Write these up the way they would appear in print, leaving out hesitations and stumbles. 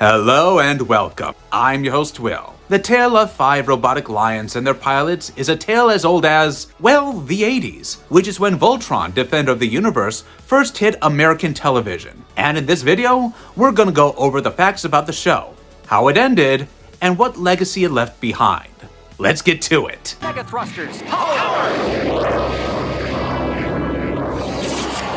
Hello and welcome. I'm your host, Will. The tale of 5 robotic lions and their pilots is a tale as old as, well, the 80s, which is when Voltron, Defender of the Universe, first hit American television. And in this video, we're gonna go over the facts about the show, how it ended, and what legacy it left behind. Let's get to it. Mega thrusters, power!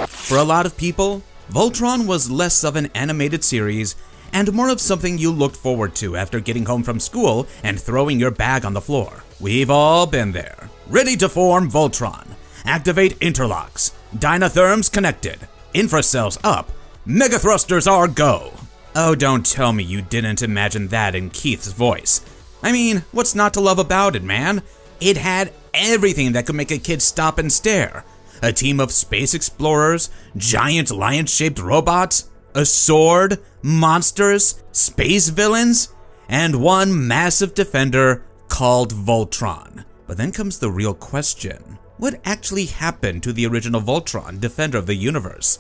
For a lot of people, Voltron was less of an animated series and more of something you looked forward to after getting home from school and throwing your bag on the floor. We've all been there. Ready to form Voltron. Activate interlocks. Dyna-therms connected. Infra-cells up. Mega thrusters are go. Oh, don't tell me you didn't imagine that in Keith's voice. I mean, what's not to love about it, man? It had everything that could make a kid stop and stare. A team of space explorers, giant lion-shaped robots, a sword, monsters, space villains, and one massive defender called Voltron. But then comes the real question. What actually happened to the original Voltron, Defender of the Universe?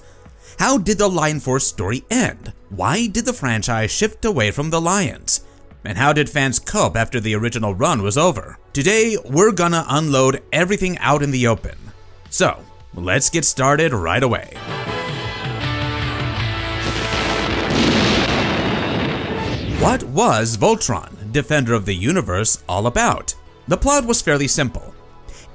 How did the Lion Force story end? Why did the franchise shift away from the Lions? And how did fans cope after the original run was over? Today, we're gonna unload everything out in the open. So, let's get started right away. What was Voltron, Defender of the Universe, all about? The plot was fairly simple.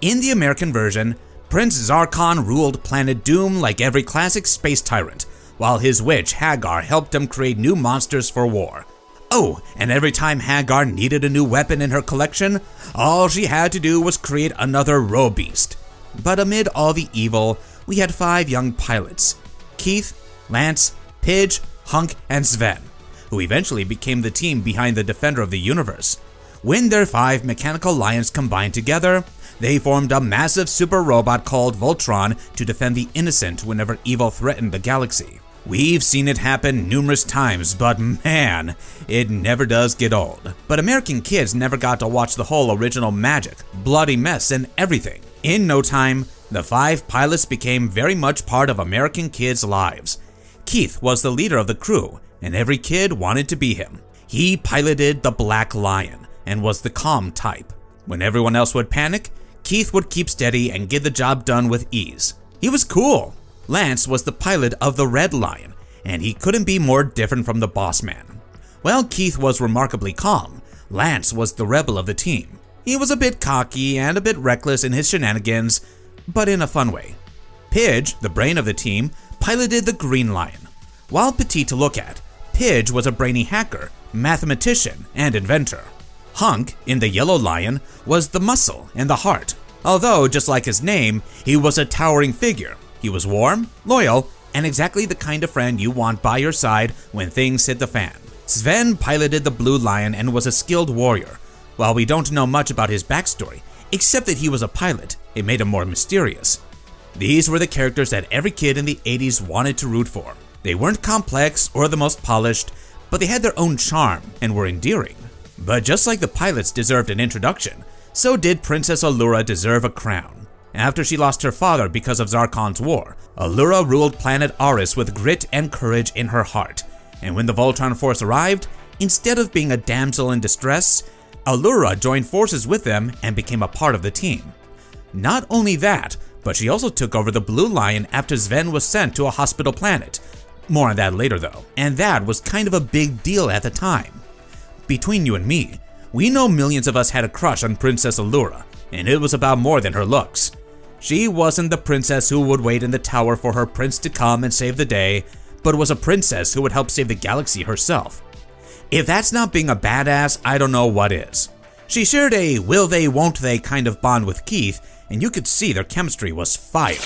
In the American version, Prince Zarkon ruled Planet Doom like every classic space tyrant, while his witch Hagar helped him create new monsters for war. Oh, and every time Hagar needed a new weapon in her collection, all she had to do was create another Ro-Beast. But amid all the evil, we had 5 young pilots: Keith, Lance, Pidge, Hunk, and Sven, who eventually became the team behind the Defender of the Universe. When their 5 mechanical lions combined together, they formed a massive super robot called Voltron to defend the innocent whenever evil threatened the galaxy. We've seen it happen numerous times, but man, it never does get old. But American kids never got to watch the whole original magic, bloody mess, and everything. In no time, the 5 pilots became very much part of American kids' lives. Keith was the leader of the crew, and every kid wanted to be him. He piloted the Black Lion and was the calm type. When everyone else would panic, Keith would keep steady and get the job done with ease. He was cool. Lance was the pilot of the Red Lion, and he couldn't be more different from the boss man. While Keith was remarkably calm, Lance was the rebel of the team. He was a bit cocky and a bit reckless in his shenanigans, but in a fun way. Pidge, the brain of the team, piloted the Green Lion. While petite to look at, Pidge was a brainy hacker, mathematician, and inventor. Hunk, in the Yellow Lion, was the muscle and the heart. Although, just like his name, he was a towering figure. He was warm, loyal, and exactly the kind of friend you want by your side when things hit the fan. Sven piloted the Blue Lion and was a skilled warrior. While we don't know much about his backstory, except that he was a pilot, it made him more mysterious. These were the characters that every kid in the 80s wanted to root for. They weren't complex or the most polished, but they had their own charm and were endearing. But just like the pilots deserved an introduction, so did Princess Allura deserve a crown. After she lost her father because of Zarkon's war, Allura ruled planet Aris with grit and courage in her heart. And when the Voltron Force arrived, instead of being a damsel in distress, Allura joined forces with them and became a part of the team. Not only that, but she also took over the Blue Lion after Sven was sent to a hospital planet. More on that later though, and that was kind of a big deal at the time. Between you and me, we know millions of us had a crush on Princess Allura, and it was about more than her looks. She wasn't the princess who would wait in the tower for her prince to come and save the day, but was a princess who would help save the galaxy herself. If that's not being a badass, I don't know what is. She shared a will they won't they kind of bond with Keith, and you could see their chemistry was fire.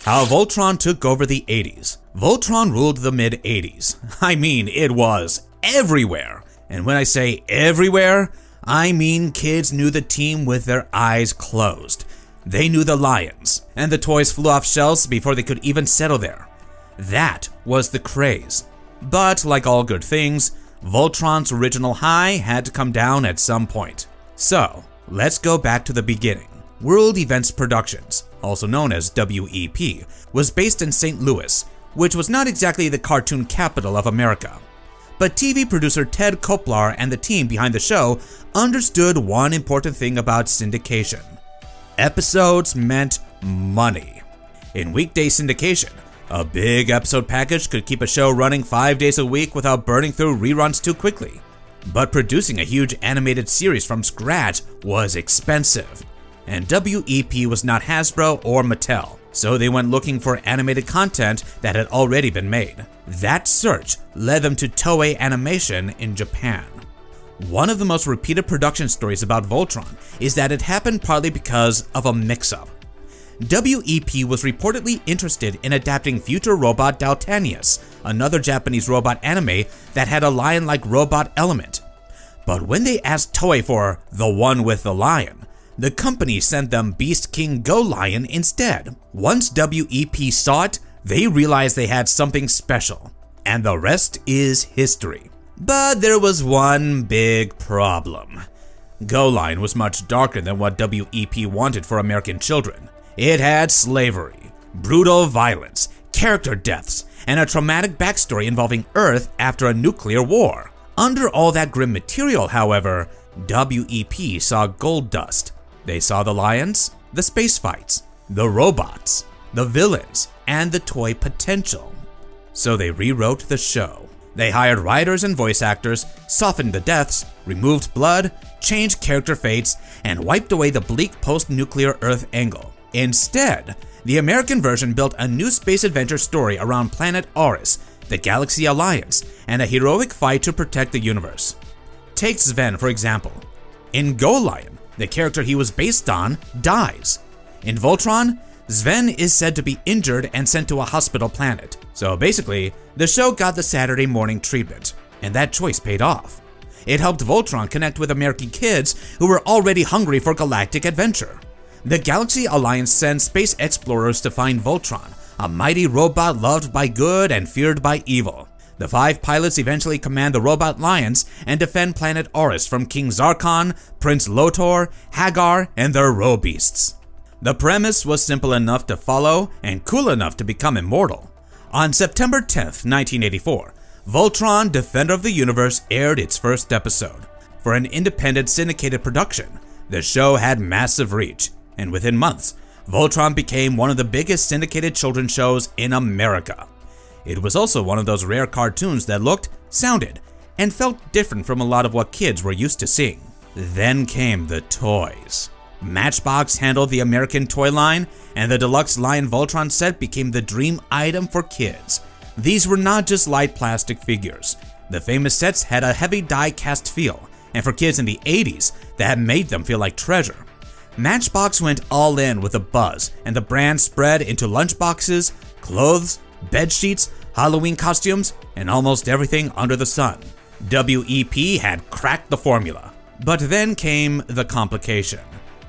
How Voltron took over the 80s. Voltron ruled the mid-80s. I mean, it was everywhere. And when I say everywhere, I mean kids knew the team with their eyes closed. They knew the lions, and the toys flew off shelves before they could even settle there. That was the craze. But like all good things, Voltron's original high had to come down at some point. So, let's go back to the beginning. World Events Productions, also known as WEP, was based in St. Louis, which was not exactly the cartoon capital of America. But TV producer Ted Koplar and the team behind the show understood one important thing about syndication. Episodes meant money. In weekday syndication, a big episode package could keep a show running 5 days a week without burning through reruns too quickly. But producing a huge animated series from scratch was expensive, and WEP was not Hasbro or Mattel, so they went looking for animated content that had already been made. That search led them to Toei Animation in Japan. One of the most repeated production stories about Voltron is that it happened partly because of a mix-up. WEP was reportedly interested in adapting future robot Daltanius, another Japanese robot anime that had a lion-like robot element. But when they asked Toei for the one with the lion, the company sent them Beast King Go Lion instead. Once WEP saw it, they realized they had something special, and the rest is history. But there was one big problem. Go Lion was much darker than what WEP wanted for American children. It had slavery, brutal violence, character deaths, and a traumatic backstory involving Earth after a nuclear war. Under all that grim material, however, WEP saw gold dust. They saw the lions, the space fights, the robots, the villains, and the toy potential. So they rewrote the show. They hired writers and voice actors, softened the deaths, removed blood, changed character fates, and wiped away the bleak post-nuclear Earth angle. Instead, the American version built a new space adventure story around planet Auris, the Galaxy Alliance, and a heroic fight to protect the universe. Take Sven, for example. In Go Lion, the character he was based on dies. In Voltron, Sven is said to be injured and sent to a hospital planet. So basically, the show got the Saturday morning treatment, and that choice paid off. It helped Voltron connect with American kids who were already hungry for galactic adventure. The Galaxy Alliance sends space explorers to find Voltron, a mighty robot loved by good and feared by evil. The 5 pilots eventually command the robot lions and defend planet Auris from King Zarkon, Prince Lotor, Hagar, and their row-beasts. The premise was simple enough to follow and cool enough to become immortal. On September 10th, 1984, Voltron, Defender of the Universe aired its first episode. For an independent syndicated production, the show had massive reach, and within months, Voltron became one of the biggest syndicated children's shows in America. It was also one of those rare cartoons that looked, sounded, and felt different from a lot of what kids were used to seeing. Then came the toys. Matchbox handled the American toy line, and the deluxe Lion Voltron set became the dream item for kids. These were not just light plastic figures. The famous sets had a heavy die-cast feel, and for kids in the 80s, that made them feel like treasure. Matchbox went all in with a buzz, and the brand spread into lunchboxes, clothes, bed sheets, Halloween costumes, and almost everything under the sun. WEP had cracked the formula. But then came the complication.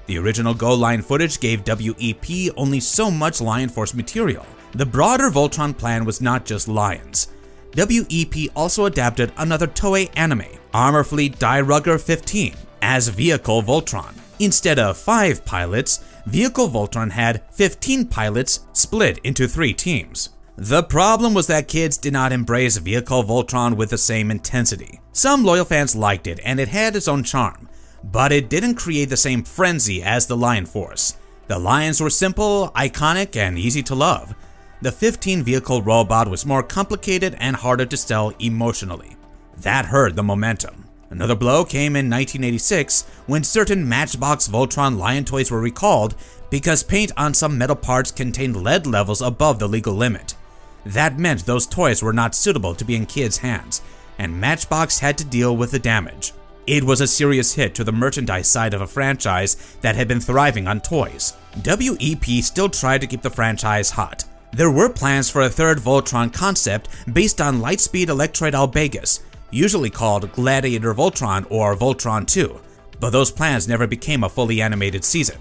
The original Go Lion footage gave WEP only so much Lion Force material. The broader Voltron plan was not just lions. WEP also adapted another Toei anime, Armor Fleet Die Rugger 15, as Vehicle Voltron. Instead of 5 pilots, Vehicle Voltron had 15 pilots split into 3 teams. The problem was that kids did not embrace Vehicle Voltron with the same intensity. Some loyal fans liked it, and it had its own charm, but it didn't create the same frenzy as the Lion Force. The lions were simple, iconic, and easy to love. The 15 vehicle robot was more complicated and harder to sell emotionally. That hurt the momentum. Another blow came in 1986 when certain Matchbox Voltron Lion toys were recalled because paint on some metal parts contained lead levels above the legal limit. That meant those toys were not suitable to be in kids' hands, and Matchbox had to deal with the damage. It was a serious hit to the merchandise side of a franchise that had been thriving on toys. WEP still tried to keep the franchise hot. There were plans for a third Voltron concept based on Lightspeed Electroid Albegus, usually called Gladiator Voltron or Voltron 2, but those plans never became a fully animated season.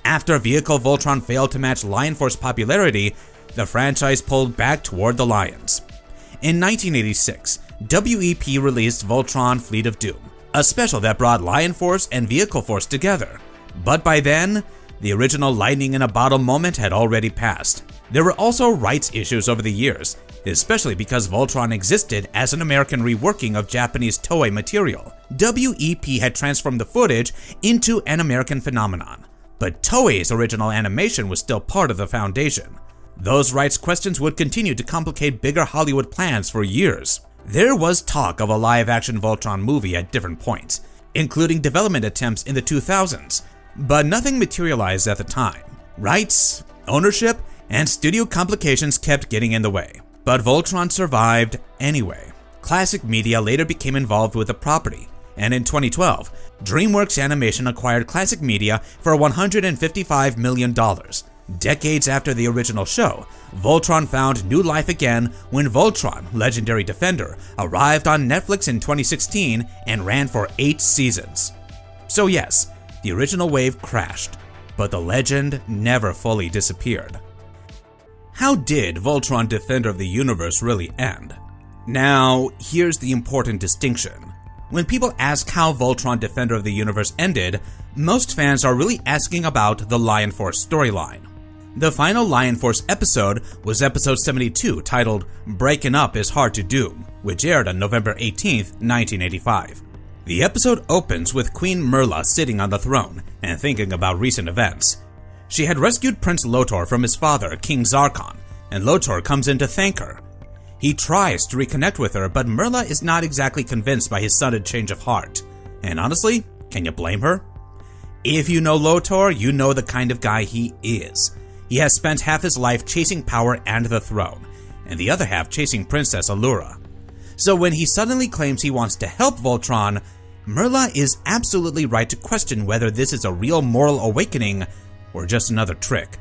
After Vehicle Voltron failed to match Lion Force popularity, the franchise pulled back toward the Lions. In 1986, WEP released Voltron Fleet of Doom, a special that brought Lion Force and Vehicle Force together. But by then, the original lightning in a bottle moment had already passed. There were also rights issues over the years, especially because Voltron existed as an American reworking of Japanese Toei material. WEP had transformed the footage into an American phenomenon, but Toei's original animation was still part of the foundation. Those rights questions would continue to complicate bigger Hollywood plans for years. There was talk of a live-action Voltron movie at different points, including development attempts in the 2000s, but nothing materialized at the time. Rights, ownership, and studio complications kept getting in the way. But Voltron survived anyway. Classic Media later became involved with the property, and in 2012, DreamWorks Animation acquired Classic Media for $155 million. Decades after the original show, Voltron found new life again when Voltron: Legendary Defender arrived on Netflix in 2016 and ran for 8 seasons. So yes, the original wave crashed, but the legend never fully disappeared. How did Voltron: Defender of the Universe really end? Now, here's the important distinction. When people ask how Voltron: Defender of the Universe ended, most fans are really asking about the Lion Force storyline. The final Lion Force episode was episode 72, titled Breakin' Up is Hard to Do, which aired on November 18th, 1985. The episode opens with Queen Merla sitting on the throne and thinking about recent events. She had rescued Prince Lotor from his father, King Zarkon, and Lotor comes in to thank her. He tries to reconnect with her, but Merla is not exactly convinced by his sudden change of heart. And honestly, can you blame her? If you know Lotor, you know the kind of guy he is. He has spent half his life chasing power and the throne, and the other half chasing Princess Allura. So when he suddenly claims he wants to help Voltron, Merla is absolutely right to question whether this is a real moral awakening or just another trick.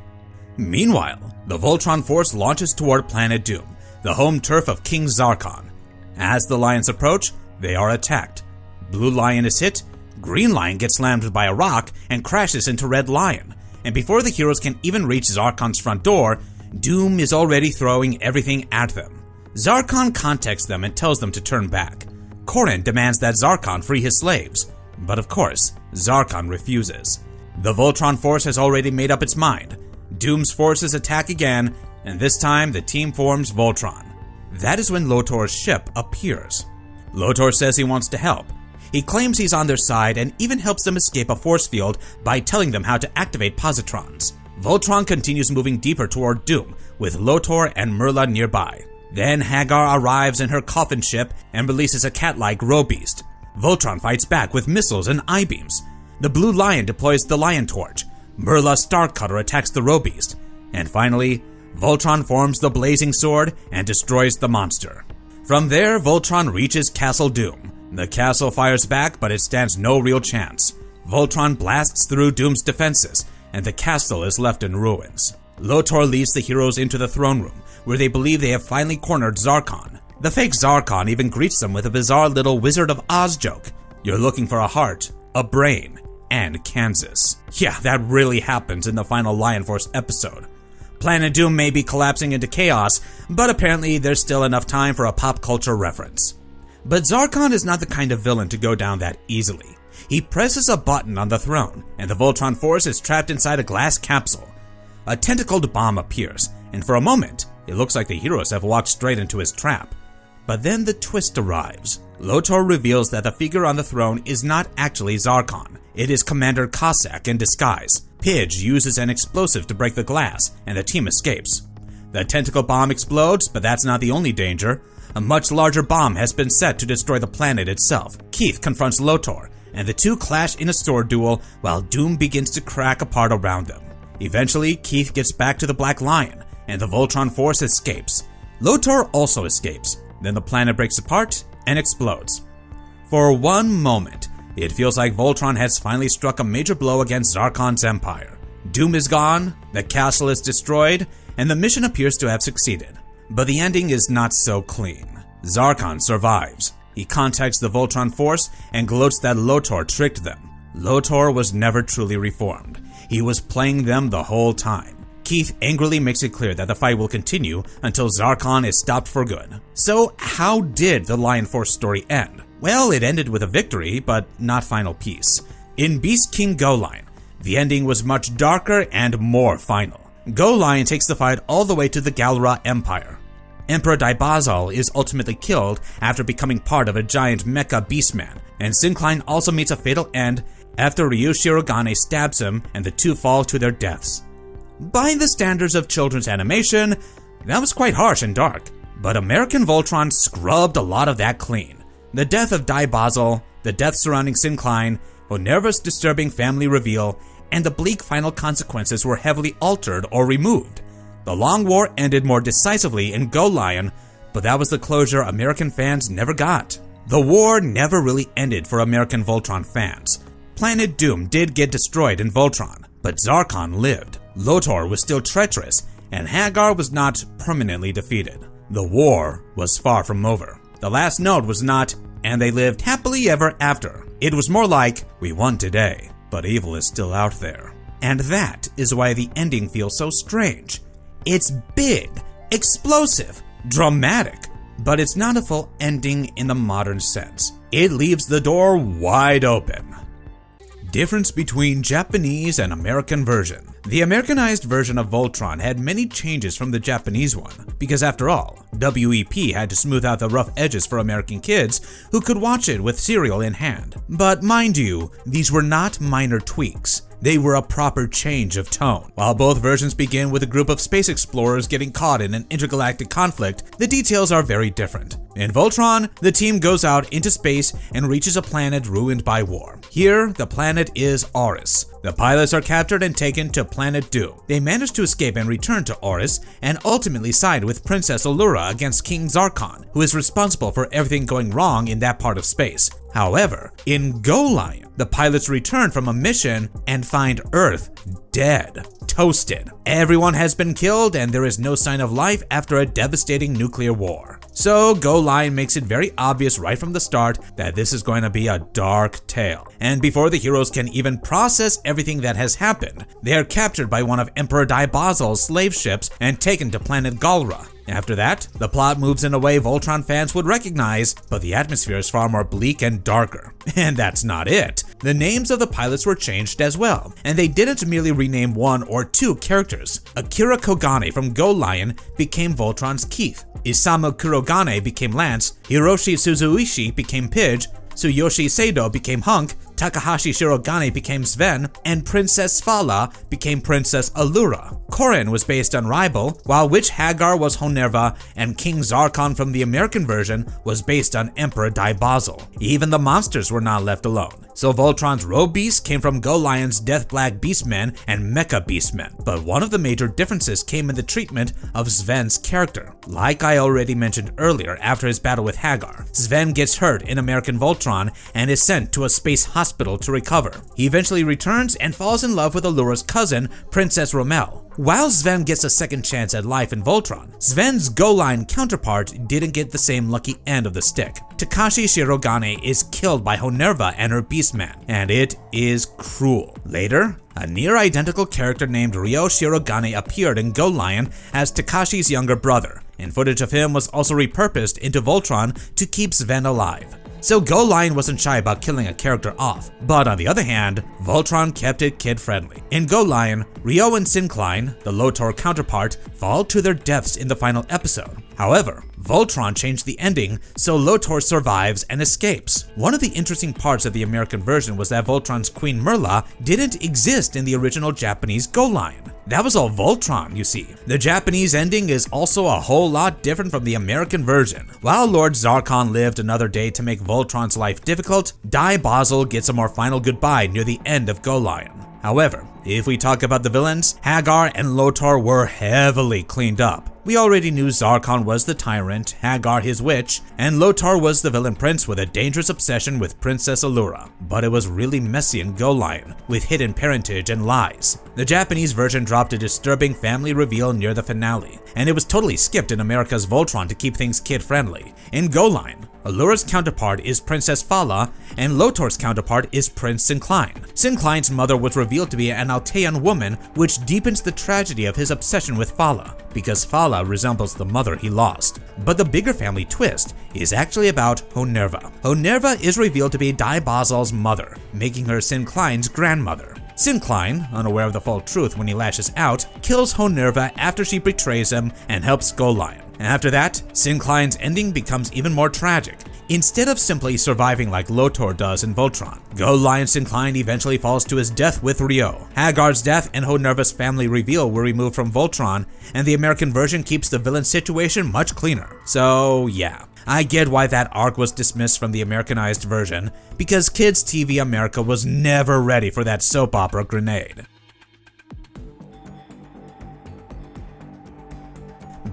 Meanwhile, the Voltron force launches toward Planet Doom, the home turf of King Zarkon. As the lions approach, they are attacked. Blue Lion is hit, Green Lion gets slammed by a rock and crashes into Red Lion. And before the heroes can even reach Zarkon's front door, Doom is already throwing everything at them. Zarkon contacts them and tells them to turn back. Corrin demands that Zarkon free his slaves, but of course, Zarkon refuses. The Voltron force has already made up its mind. Doom's forces attack again, and this time the team forms Voltron. That is when Lotor's ship appears. Lotor says he wants to help. He claims he's on their side and even helps them escape a force field by telling them how to activate positrons. Voltron continues moving deeper toward Doom, with Lotor and Merla nearby. Then Hagar arrives in her coffin ship and releases a cat-like Robeast. Voltron fights back with missiles and I-beams. The Blue Lion deploys the Lion Torch. Merla Starcutter attacks the Robeast. And finally, Voltron forms the Blazing Sword and destroys the monster. From there, Voltron reaches Castle Doom. The castle fires back, but it stands no real chance. Voltron blasts through Doom's defenses, and the castle is left in ruins. Lotor leads the heroes into the throne room, where they believe they have finally cornered Zarkon. The fake Zarkon even greets them with a bizarre little Wizard of Oz joke. You're looking for a heart, a brain, and Kansas. Yeah, that really happens in the final Lion Force episode. Planet Doom may be collapsing into chaos, but apparently there's still enough time for a pop culture reference. But Zarkon is not the kind of villain to go down that easily. He presses a button on the throne, and the Voltron force is trapped inside a glass capsule. A tentacled bomb appears, and for a moment, it looks like the heroes have walked straight into his trap. But then the twist arrives. Lotor reveals that the figure on the throne is not actually Zarkon. It is Commander Cossack in disguise. Pidge uses an explosive to break the glass, and the team escapes. The tentacle bomb explodes, but that's not the only danger. A much larger bomb has been set to destroy the planet itself. Keith confronts Lotor, and the two clash in a sword duel while Doom begins to crack apart around them. Eventually, Keith gets back to the Black Lion, and the Voltron force escapes. Lotor also escapes. Then the planet breaks apart and explodes. For one moment, it feels like Voltron has finally struck a major blow against Zarkon's empire. Doom is gone, the castle is destroyed, and the mission appears to have succeeded. But the ending is not so clean. Zarkon survives. He contacts the Voltron force and gloats that Lotor tricked them. Lotor was never truly reformed. He was playing them the whole time. Keith angrily makes it clear that the fight will continue until Zarkon is stopped for good. So how did the Lion Force story end? Well, it ended with a victory, but not final peace. In Beast King Go Line, the ending was much darker and more final. Go Lion takes the fight all the way to the Galra Empire. Emperor Daibazal is ultimately killed after becoming part of a giant mecha beastman, and Syncline also meets a fatal end after Ryu Shirogane stabs him and the two fall to their deaths. By the standards of children's animation, that was quite harsh and dark, but American Voltron scrubbed a lot of that clean. The death of Daibazal, the death surrounding Syncline, Honerva's disturbing family reveal, and the bleak final consequences were heavily altered or removed. The long war ended more decisively in Go Lion, but that was the closure American fans never got. The war never really ended for American Voltron fans. Planet Doom did get destroyed in Voltron, but Zarkon lived. Lotor was still treacherous, and Hagar was not permanently defeated. The war was far from over. The last note was not, and they lived happily ever after. It was more like, we won today, but evil is still out there. And that is why the ending feels so strange. It's big, explosive, dramatic, but it's not a full ending in the modern sense. It leaves the door wide open. Difference between Japanese and American version. The Americanized version of Voltron had many changes from the Japanese one, because after all, WEP had to smooth out the rough edges for American kids who could watch it with cereal in hand. But mind you, these were not minor tweaks. They were a proper change of tone. While both versions begin with a group of space explorers getting caught in an intergalactic conflict, the details are very different. In Voltron, the team goes out into space and reaches a planet ruined by war. Here, the planet is Auris. The pilots are captured and taken to Planet Doom. They manage to escape and return to Auris, and ultimately side with Princess Allura against King Zarkon, who is responsible for everything going wrong in that part of space. However, in Go Lion, the pilots return from a mission and find Earth dead, toasted. Everyone has been killed and there is no sign of life after a devastating nuclear war. So Go Lion makes it very obvious right from the start that this is going to be a dark tale. And before the heroes can even process everything that has happened, they are captured by one of Emperor Daibazal's slave ships and taken to planet Galra. After that, the plot moves in a way Voltron fans would recognize, but the atmosphere is far more bleak and darker. And that's not it. The names of the pilots were changed as well, and they didn't merely rename one or two characters. Akira Kogane from Go Lion became Voltron's Keith, Isamu Kurogane became Lance, Hiroshi Suzuishi became Pidge, Tsuyoshi Seido became Hunk, Takahashi Shirogane became Sven, and Princess Fala became Princess Allura. Korin was based on Ribal, while Witch Hagar was Honerva, and King Zarkon from the American version was based on Emperor Daibazal. Even the monsters were not left alone. So Voltron's Roe Beast came from Go Lion's Death Black Beastmen and Mecha Beastmen, but one of the major differences came in the treatment of Sven's character. Like I already mentioned earlier, after his battle with Hagar, Sven gets hurt in American Voltron and is sent to a space hospital to recover. He eventually returns and falls in love with Allura's cousin, Princess Rommel. While Sven gets a second chance at life in Voltron, Sven's Go Lion counterpart didn't get the same lucky end of the stick. Takashi Shirogane is killed by Honerva and her Beastman, and it is cruel. Later, a near-identical character named Ryo Shirogane appeared in Go Lion as Takashi's younger brother, and footage of him was also repurposed into Voltron to keep Sven alive. So Go Lion wasn't shy about killing a character off, but on the other hand, Voltron kept it kid-friendly. In Go Lion, Ryo and Syncline, the Lotor counterpart, fall to their deaths in the final episode. However, Voltron changed the ending so Lotor survives and escapes. One of the interesting parts of the American version was that Voltron's Queen Myrla didn't exist in the original Japanese Go Lion. That was all Voltron, you see. The Japanese ending is also a whole lot different from the American version. While Lord Zarkon lived another day to make Voltron's life difficult, Daibazal gets a more final goodbye near the end of Go Lion. However, if we talk about the villains, Hagar and Lotor were heavily cleaned up. We already knew Zarkon was the tyrant, Hagar his witch, and Lotor was the villain prince with a dangerous obsession with Princess Allura. But it was really messy in Go Lion, with hidden parentage and lies. The Japanese version dropped a disturbing family reveal near the finale, and it was totally skipped in America's Voltron to keep things kid-friendly. In Go Lion, Allura's counterpart is Princess Fala, and Lotor's counterpart is Prince Syncline. Syncline's mother was revealed to be an Altean woman, which deepens the tragedy of his obsession with Fala, because Fala resembles the mother he lost. But the bigger family twist is actually about Honerva. Honerva is revealed to be Daibazal's mother, making her Syncline's grandmother. Syncline, unaware of the full truth when he lashes out, kills Honerva after she betrays him and helps Go Lion. After that, Syncline's ending becomes even more tragic. Instead of simply surviving like Lotor does in Voltron, Go Lion Syncline eventually falls to his death with Ryo. Hagar's death and Honerva's family reveal were removed from Voltron, and the American version keeps the villain situation much cleaner. So yeah, I get why that arc was dismissed from the Americanized version, because Kids TV America was never ready for that soap opera grenade.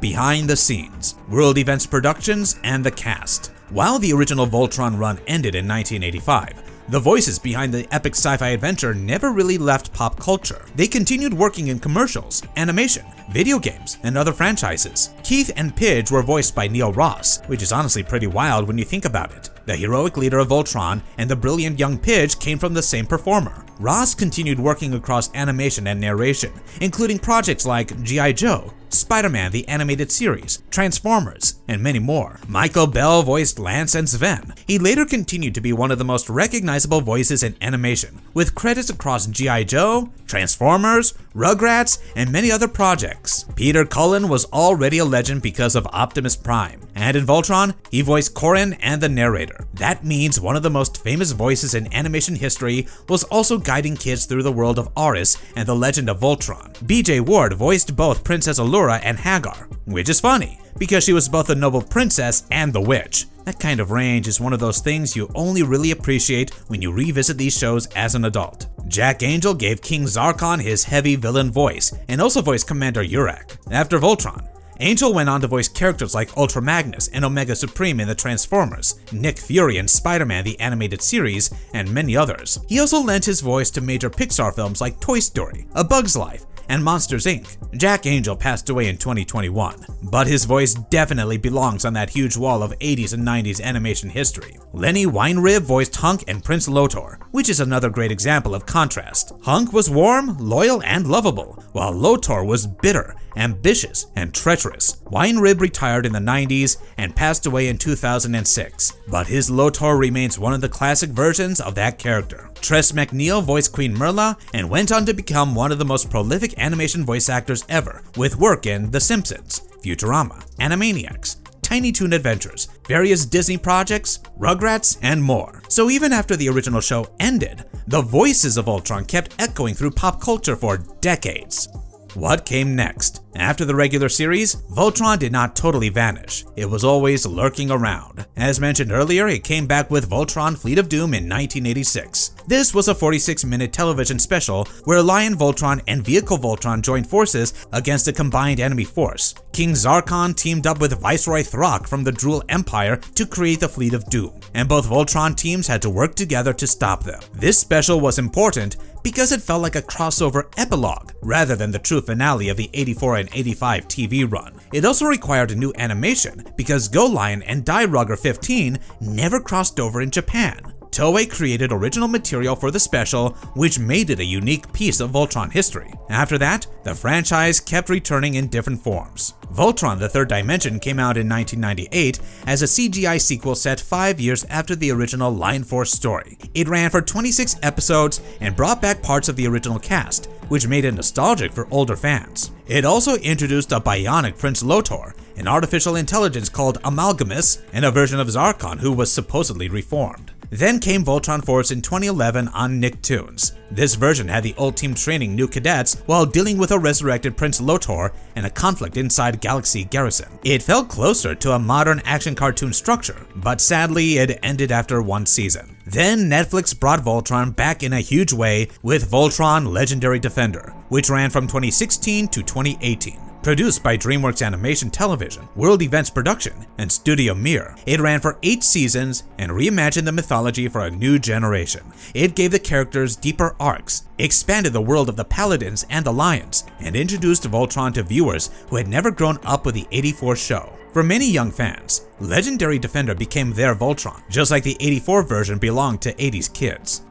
Behind the scenes, World Events Productions and the cast. While the original Voltron run ended in 1985, the voices behind the epic sci-fi adventure never really left pop culture. They continued working in commercials, animation, video games, and other franchises. Keith and Pidge were voiced by Neil Ross, which is honestly pretty wild when you think about it. The heroic leader of Voltron and the brilliant young Pidge came from the same performer. Ross continued working across animation and narration, including projects like G.I. Joe, Spider-Man the Animated Series, Transformers, and many more. Michael Bell voiced Lance and Sven. He later continued to be one of the most recognizable voices in animation, with credits across G.I. Joe, Transformers, Rugrats, and many other projects. Peter Cullen was already a legend because of Optimus Prime, and in Voltron, he voiced Corin and the narrator. That means one of the most famous voices in animation history was also guiding kids through the world of Aris and the legend of Voltron. B.J. Ward voiced both Princess Allura and Hagar, which is funny, because she was both a noble princess and the witch. That kind of range is one of those things you only really appreciate when you revisit these shows as an adult. Jack Angel gave King Zarkon his heavy villain voice, and also voiced Commander Urak. After Voltron, Angel went on to voice characters like Ultra Magnus and Omega Supreme in the Transformers, Nick Fury in Spider-Man the Animated Series, and many others. He also lent his voice to major Pixar films like Toy Story, A Bug's Life, and Monsters Inc. Jack Angel passed away in 2021, but his voice definitely belongs on that huge wall of 80s and 90s animation history. Lenny Weinrib voiced Hunk and Prince Lotor, which is another great example of contrast. Hunk was warm, loyal, and lovable, while Lotor was bitter, ambitious, and treacherous. Weinrib retired in the 90s and passed away in 2006, but his Lotor remains one of the classic versions of that character. Tress MacNeille voiced Queen Myrla and went on to become one of the most prolific animation voice actors ever, with work in The Simpsons, Futurama, Animaniacs, Tiny Toon Adventures, various Disney projects, Rugrats, and more. So even after the original show ended, the voices of Voltron kept echoing through pop culture for decades. What came next? After the regular series, Voltron did not totally vanish. It was always lurking around. As mentioned earlier, it came back with Voltron Fleet of Doom in 1986. This was a 46-minute television special where Lion Voltron and Vehicle Voltron joined forces against a combined enemy force. King Zarkon teamed up with Viceroy Throck from the Drool Empire to create the Fleet of Doom, and both Voltron teams had to work together to stop them. This special was important because it felt like a crossover epilogue rather than the true finale of the 84 and 85 TV run. It also required a new animation because Go Lion and Die Rugger 15 never crossed over in Japan. Toei created original material for the special, which made it a unique piece of Voltron history. After that, the franchise kept returning in different forms. Voltron: The Third Dimension came out in 1998 as a CGI sequel set 5 years after the original Lion Force story. It ran for 26 episodes and brought back parts of the original cast, which made it nostalgic for older fans. It also introduced a bionic Prince Lotor, an artificial intelligence called Amalgamus, and a version of Zarkon who was supposedly reformed. Then came Voltron Force in 2011 on Nicktoons. This version had the old team training new cadets while dealing with a resurrected Prince Lotor and a conflict inside Galaxy Garrison. It felt closer to a modern action cartoon structure, but sadly it ended after one season. Then Netflix brought Voltron back in a huge way with Voltron Legendary Defender, which ran from 2016 to 2018. Produced by DreamWorks Animation Television, World Events Production, and Studio Mir, it ran for 8 seasons and reimagined the mythology for a new generation. It gave the characters deeper arcs, expanded the world of the Paladins and the Lions, and introduced Voltron to viewers who had never grown up with the 84 show. For many young fans, Legendary Defender became their Voltron, just like the 84 version belonged to 80s kids.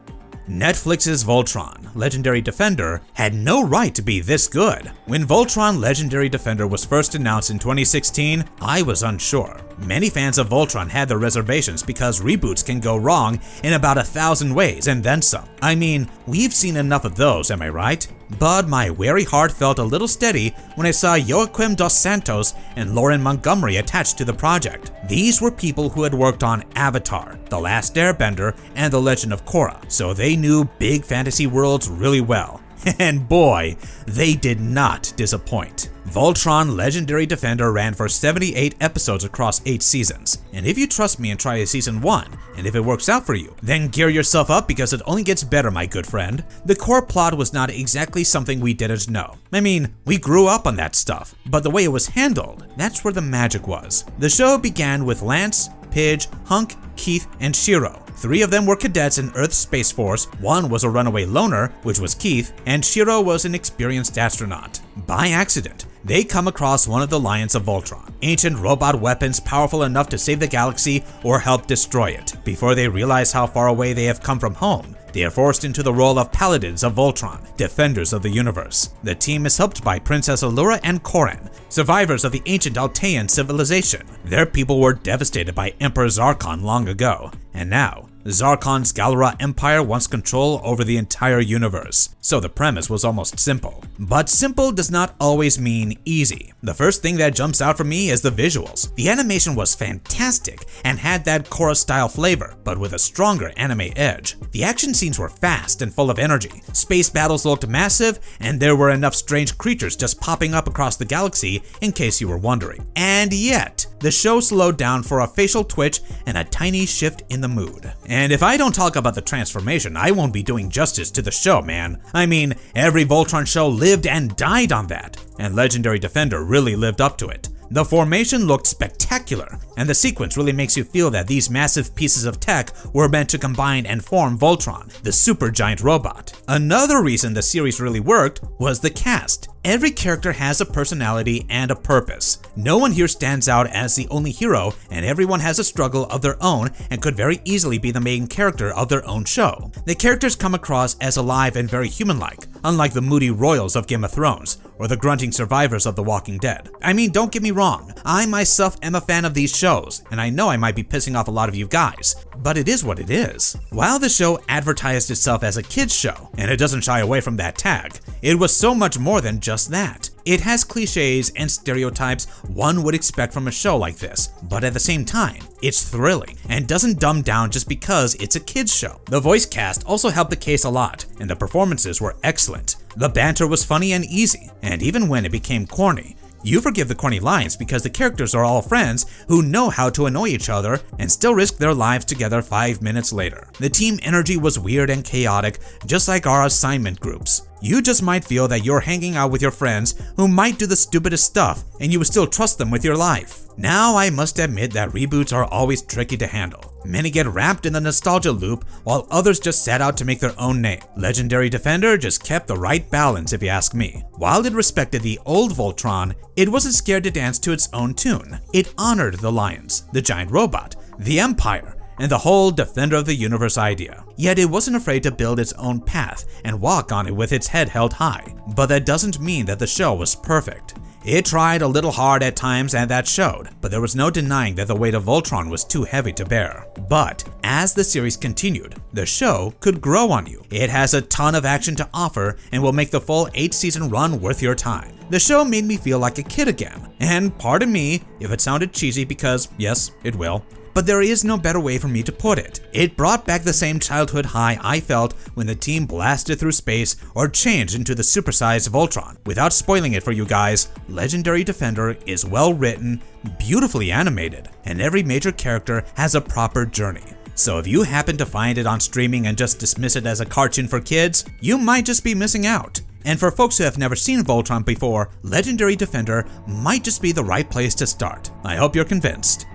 Netflix's Voltron Legendary Defender had no right to be this good. When Voltron Legendary Defender was first announced in 2016, I was unsure. Many fans of Voltron had their reservations because reboots can go wrong in about 1,000 ways and then some. I mean, we've seen enough of those, am I right? But my wary heart felt a little steady when I saw Joaquim dos Santos and Lauren Montgomery attached to the project. These were people who had worked on Avatar, The Last Airbender, and The Legend of Korra, so they knew big fantasy worlds really well. And boy, they did not disappoint. Voltron Legendary Defender ran for 78 episodes across 8 seasons, and if you trust me and try a season 1, and if it works out for you, then gear yourself up because it only gets better, my good friend. The core plot was not exactly something we didn't know. I mean, we grew up on that stuff, but the way it was handled, that's where the magic was. The show began with Lance, Pidge, Hunk, Keith, and Shiro. 3 of them were cadets in Earth's Space Force, 1 was a runaway loner, which was Keith, and Shiro was an experienced astronaut. By accident, they come across one of the Lions of Voltron, ancient robot weapons powerful enough to save the galaxy or help destroy it. Before they realize how far away they have come from home, they are forced into the role of Paladins of Voltron, Defenders of the Universe. The team is helped by Princess Allura and Koran, survivors of the ancient Altean civilization. Their people were devastated by Emperor Zarkon long ago, and now, Zarkon's Galra Empire wants control over the entire universe, so the premise was almost simple. But simple does not always mean easy. The first thing that jumps out for me is the visuals. The animation was fantastic and had that Korra-style flavor, but with a stronger anime edge. The action scenes were fast and full of energy. Space battles looked massive, and there were enough strange creatures just popping up across the galaxy in case you were wondering. And yet, the show slowed down for a facial twitch and a tiny shift in the mood. And if I don't talk about the transformation, I won't be doing justice to the show, man. I mean, every Voltron show lived and died on that, and Legendary Defender really lived up to it. The formation looked spectacular, and the sequence really makes you feel that these massive pieces of tech were meant to combine and form Voltron, the supergiant robot. Another reason the series really worked was the cast. Every character has a personality and a purpose. No one here stands out as the only hero, and everyone has a struggle of their own and could very easily be the main character of their own show. The characters come across as alive and very human-like, unlike the moody royals of Game of Thrones or the grunting survivors of The Walking Dead. I mean, don't get me wrong, I myself am a fan of these shows, and I know I might be pissing off a lot of you guys, but it is what it is. While the show advertised itself as a kids show, and it doesn't shy away from that tag, it was so much more than just that. It has cliches and stereotypes one would expect from a show like this, but at the same time, it's thrilling and doesn't dumb down just because it's a kids show. The voice cast also helped the case a lot, and the performances were excellent. The banter was funny and easy, and even when it became corny, you forgive the corny lines because the characters are all friends who know how to annoy each other and still risk their lives together 5 minutes later. The team energy was weird and chaotic, just like our assignment groups. You just might feel that you're hanging out with your friends who might do the stupidest stuff, and you would still trust them with your life. Now, I must admit that reboots are always tricky to handle. Many get wrapped in the nostalgia loop, while others just set out to make their own name. Legendary Defender just kept the right balance, if you ask me. While it respected the old Voltron, it wasn't scared to dance to its own tune. It honored the Lions, the giant robot, the Empire, and the whole Defender of the Universe idea. Yet it wasn't afraid to build its own path and walk on it with its head held high. But that doesn't mean that the show was perfect. It tried a little hard at times, and that showed, but there was no denying that the weight of Voltron was too heavy to bear. But as the series continued, the show could grow on you. It has a ton of action to offer and will make the full 8-season run worth your time. The show made me feel like a kid again, and pardon me if it sounded cheesy because, yes, it will. But there is no better way for me to put it. It brought back the same childhood high I felt when the team blasted through space or changed into the supersized Voltron. Without spoiling it for you guys, Legendary Defender is well written, beautifully animated, and every major character has a proper journey. So if you happen to find it on streaming and just dismiss it as a cartoon for kids, you might just be missing out. And for folks who have never seen Voltron before, Legendary Defender might just be the right place to start. I hope you're convinced.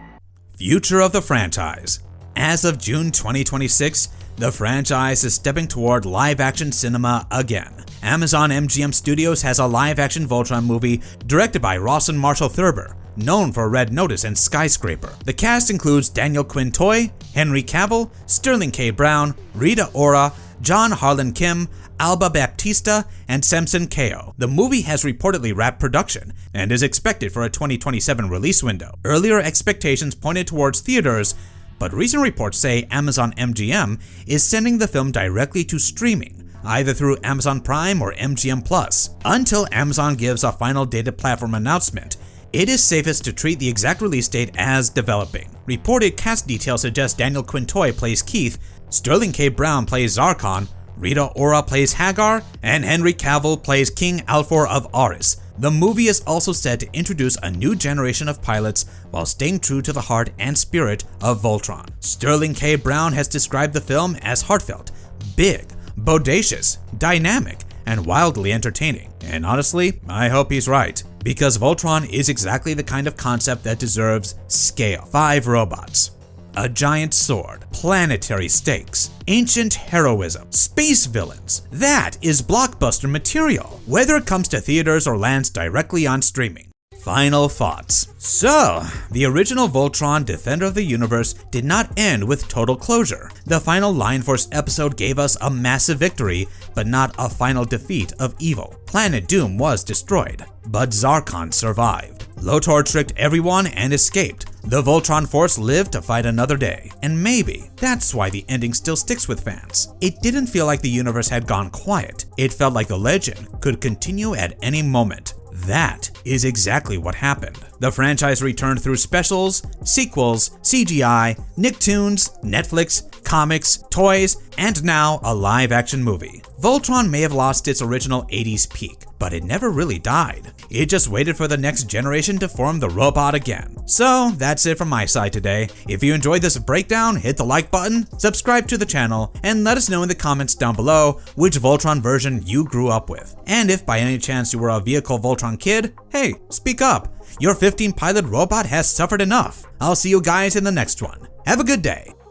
Future of the franchise. As of June 2026, the franchise is stepping toward live-action cinema again. Amazon MGM Studios has a live-action Voltron movie directed by Rawson Marshall Thurber, known for Red Notice and Skyscraper. The cast includes Daniel Quinn Toy, Henry Cavill, Sterling K. Brown, Rita Ora, John Harlan Kim, Alba Baptista, and Samson Kao. The movie has reportedly wrapped production and is expected for a 2027 release window. Earlier expectations pointed towards theaters, but recent reports say Amazon MGM is sending the film directly to streaming, either through Amazon Prime or MGM Plus. Until Amazon gives a final dated platform announcement, it is safest to treat the exact release date as developing. Reported cast details suggest Daniel Quintoy plays Keith, Sterling K. Brown plays Zarkon, Rita Ora plays Hagar, and Henry Cavill plays King Alfor of Aris. The movie is also said to introduce a new generation of pilots while staying true to the heart and spirit of Voltron. Sterling K. Brown has described the film as heartfelt, big, bodacious, dynamic, and wildly entertaining. And honestly, I hope he's right, because Voltron is exactly the kind of concept that deserves scale. 5 robots, a giant sword, planetary stakes, ancient heroism, space villains. That is blockbuster material, whether it comes to theaters or lands directly on streaming. Final thoughts. So, the original Voltron Defender of the Universe did not end with total closure. The final Lion Force episode gave us a massive victory, but not a final defeat of evil. Planet Doom was destroyed, but Zarkon survived. Lotor tricked everyone and escaped. The Voltron Force lived to fight another day, and maybe that's why the ending still sticks with fans. It didn't feel like the universe had gone quiet. It felt like the legend could continue at any moment. That is exactly what happened. The franchise returned through specials, sequels, CGI, Nicktoons, Netflix, comics, toys, and now a live-action movie. Voltron may have lost its original 80s peak, but it never really died. It just waited for the next generation to form the robot again. So that's it from my side today. If you enjoyed this breakdown, hit the like button, subscribe to the channel, and let us know in the comments down below which Voltron version you grew up with. And if by any chance you were a Vehicle Voltron kid, hey, speak up. Your 15-pilot robot has suffered enough. I'll see you guys in the next one. Have a good day.